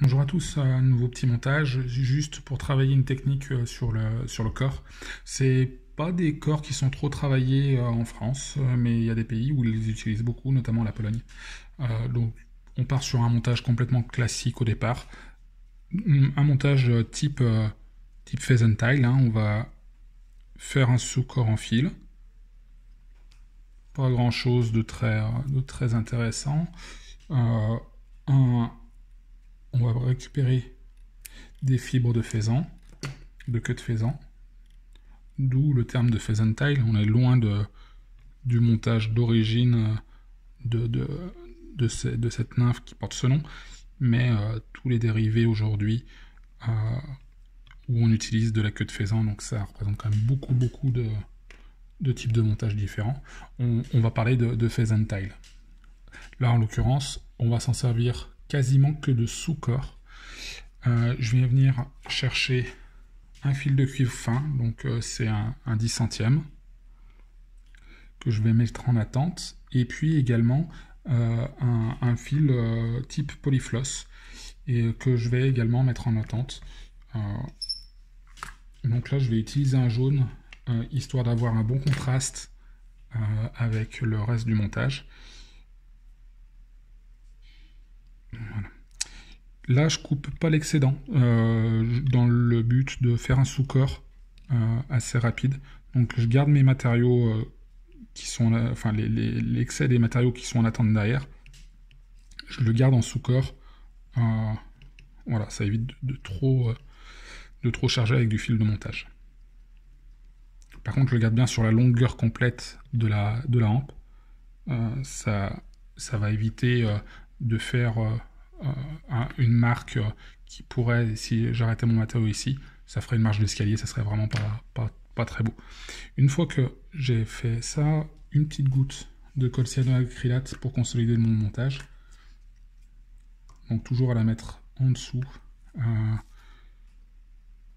Bonjour à tous, un nouveau petit montage, juste pour travailler une technique sur le corps. C'est pas des corps qui sont trop travaillés en France, mais il y a des pays où ils les utilisent beaucoup, notamment la Pologne. Donc on part sur un montage complètement classique au départ. Un montage type Pheasant Tile, hein. On va faire un sous-corps en fil. Pas grand chose de très intéressant. Euh, un- on va récupérer des fibres de faisan, de queue de faisan. D'où le terme de pheasant tile. On est loin du montage d'origine de cette nymphe qui porte ce nom, mais tous les dérivés aujourd'hui euh, où on utilise de la queue de faisan, donc ça représente quand même beaucoup de types de montage différents. On va parler de pheasant tile. Là, en l'occurrence, on va s'en servir quasiment que de sous-corps. Je vais venir chercher un fil de cuivre fin, donc c'est un 10 centièmes, que je vais mettre en attente, et puis également un fil type polyfloss, et que je vais également mettre en attente. Euh, donc là, je vais utiliser un jaune, histoire d'avoir un bon contraste avec le reste du montage. Voilà. Là, je coupe pas l'excédent, dans le but de faire un sous-corps assez rapide. Donc je garde mes matériaux qui sont, enfin l'excès des matériaux qui sont en attente derrière, je le garde en sous-corps. Voilà, ça évite de trop charger avec du fil de montage. Par contre, je le garde bien sur la longueur complète de la hampe. Ça va éviter de faire une marque qui pourrait, si j'arrêtais mon matériau ici, ça ferait une marche d'escalier, ça serait vraiment pas très beau. Une fois que j'ai fait ça, une petite goutte de colle cyanoacrylate pour consolider mon montage. Donc toujours à la mettre en dessous.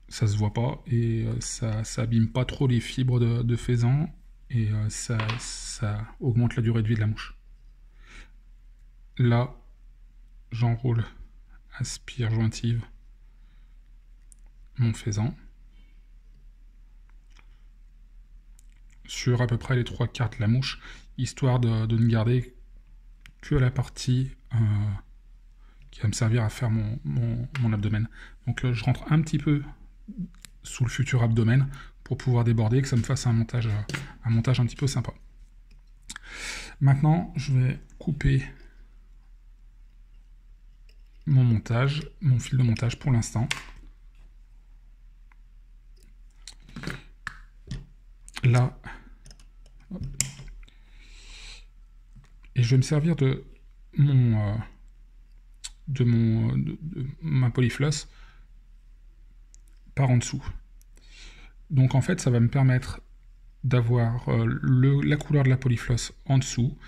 Ça se voit pas et ça abîme pas trop les fibres de faisan et ça augmente la durée de vie de la mouche. Là, j'enroule à spire jointive mon faisan sur à peu près les 3/4 de la mouche, histoire de ne garder que la partie qui va me servir à faire mon abdomen. Donc je rentre un petit peu sous le futur abdomen pour pouvoir déborder et que ça me fasse un montage un petit peu sympa. Maintenant, je vais couper mon montage, mon fil de montage pour l'instant. Là, et je vais me servir de ma polyfloss par en dessous. Donc en fait, ça va me permettre d'avoir la couleur de la polyfloss en dessous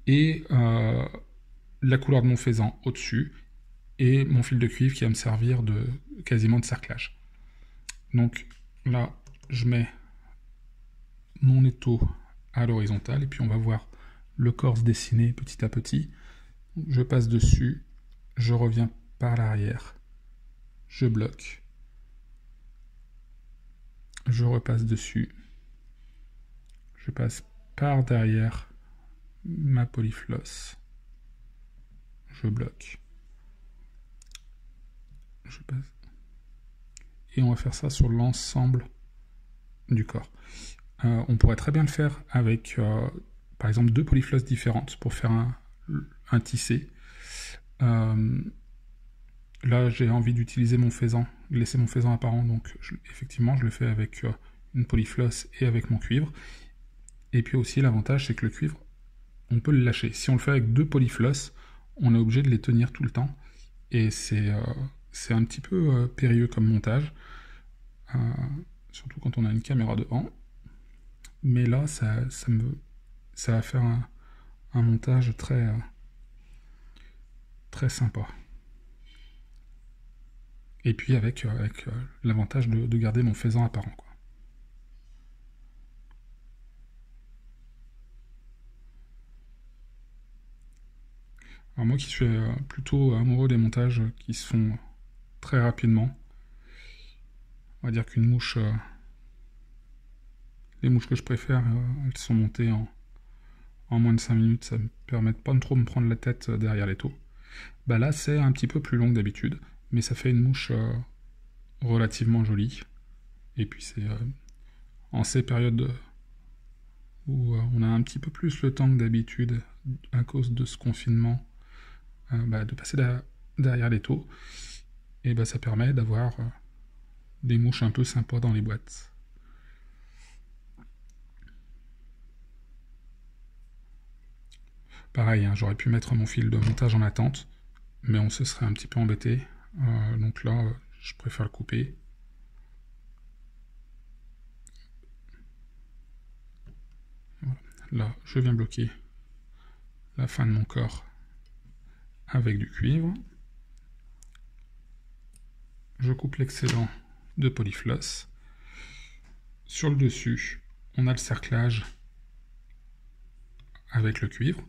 et la couleur de mon faisan au-dessus et mon fil de cuivre qui va me servir quasiment de cerclage. Donc là, je mets mon étau à l'horizontale et puis on va voir le corps se dessiner petit à petit. Je passe dessus, je reviens par l'arrière, je bloque, je repasse dessus, je passe par derrière ma polyfloss, je bloque, je passe, et on va faire ça sur l'ensemble du corps. On pourrait très bien le faire avec par exemple 2 polyflosses différentes pour faire un tissé. Là, j'ai envie d'utiliser mon faisan, de laisser mon faisan apparent, donc effectivement, je le fais avec une polyfloss et avec mon cuivre. Et puis aussi, l'avantage, c'est que le cuivre, on peut le lâcher. Si on le fait avec 2 polyflosses, on est obligé de les tenir tout le temps. Et c'est un petit peu périlleux comme montage, surtout quand on a une caméra devant. Mais là, ça va faire un montage très sympa. Et puis avec l'avantage de garder mon faisan apparent, quoi. Alors moi qui suis plutôt amoureux des montages qui se font très rapidement, on va dire qu'une mouche, les mouches que je préfère, elles sont montées en moins de 5 minutes, ça me permet de pas trop me prendre la tête derrière les taux. Bah là c'est un petit peu plus long que d'habitude, mais ça fait une mouche relativement jolie. Et puis c'est en ces périodes où on a un petit peu plus le temps que d'habitude à cause de ce confinement, de passer derrière les taux, et ça permet d'avoir des mouches un peu sympas dans les boîtes. Pareil, hein, j'aurais pu mettre mon fil de montage en attente, mais on se serait un petit peu embêté. Donc là, je préfère le couper. Voilà. Là, je viens bloquer la fin de mon corps avec du cuivre. Je coupe l'excédent de polyfloss. Sur le dessus, on a le cerclage avec le cuivre.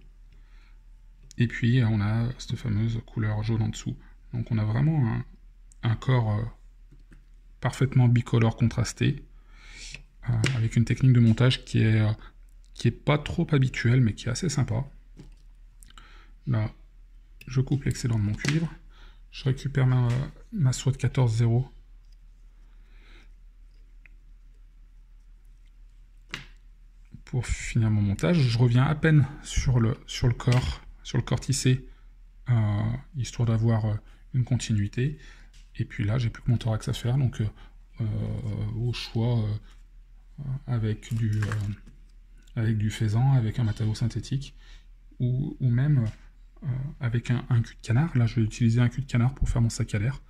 Et puis on a cette fameuse couleur jaune en dessous. Donc on a vraiment un corps parfaitement bicolore contrasté, avec une technique de montage qui est pas trop habituelle, mais qui est assez sympa. Là, je coupe l'excédent de mon cuivre. Je récupère ma soie de 14-0. Pour finir mon montage, je reviens à peine sur le corps tissé, histoire d'avoir une continuité. Et puis là, j'ai plus que mon thorax à faire, donc au choix avec du faisan, avec un matériau synthétique, ou même avec un cul de canard. Là, je vais utiliser un cul de canard pour faire mon sac à l'air.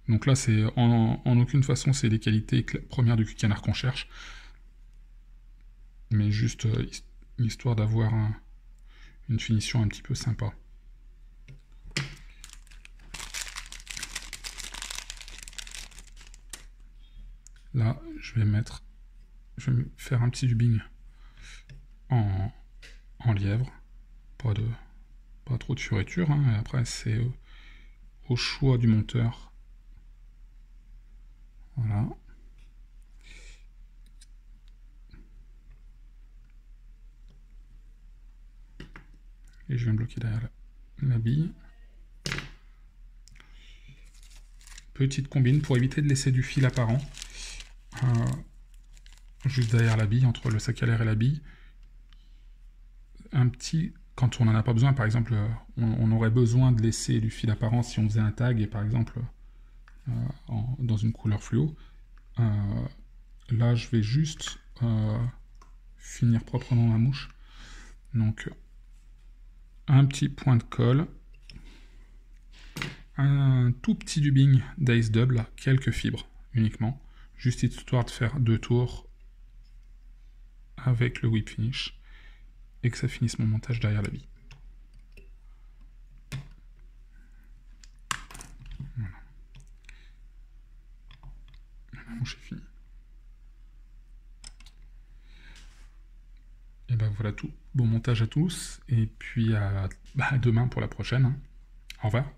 Donc là, c'est en aucune façon, c'est les qualités premières du cul de canard qu'on cherche, mais juste histoire d'avoir une finition un petit peu sympa. Là, je vais me faire un petit dubbing en lièvre, pas trop de fioritures, hein. Et après c'est au choix du monteur. Voilà. Et je viens bloquer derrière la bille. Petite combine pour éviter de laisser du fil apparent juste derrière la bille, entre le sac à l'air et la bille. Un petit, quand on n'en a pas besoin, par exemple, on aurait besoin de laisser du fil apparent si on faisait un tag, et par exemple dans une couleur fluo. Là, je vais juste finir proprement ma mouche. Donc, un petit point de colle, un tout petit dubbing d'Ace Double, quelques fibres uniquement, juste histoire de faire 2 tours avec le whip finish, et que ça finisse mon montage derrière la bille. Voilà. La mouche est finie. Et voilà tout. Bon montage à tous, et puis à demain pour la prochaine. Au revoir.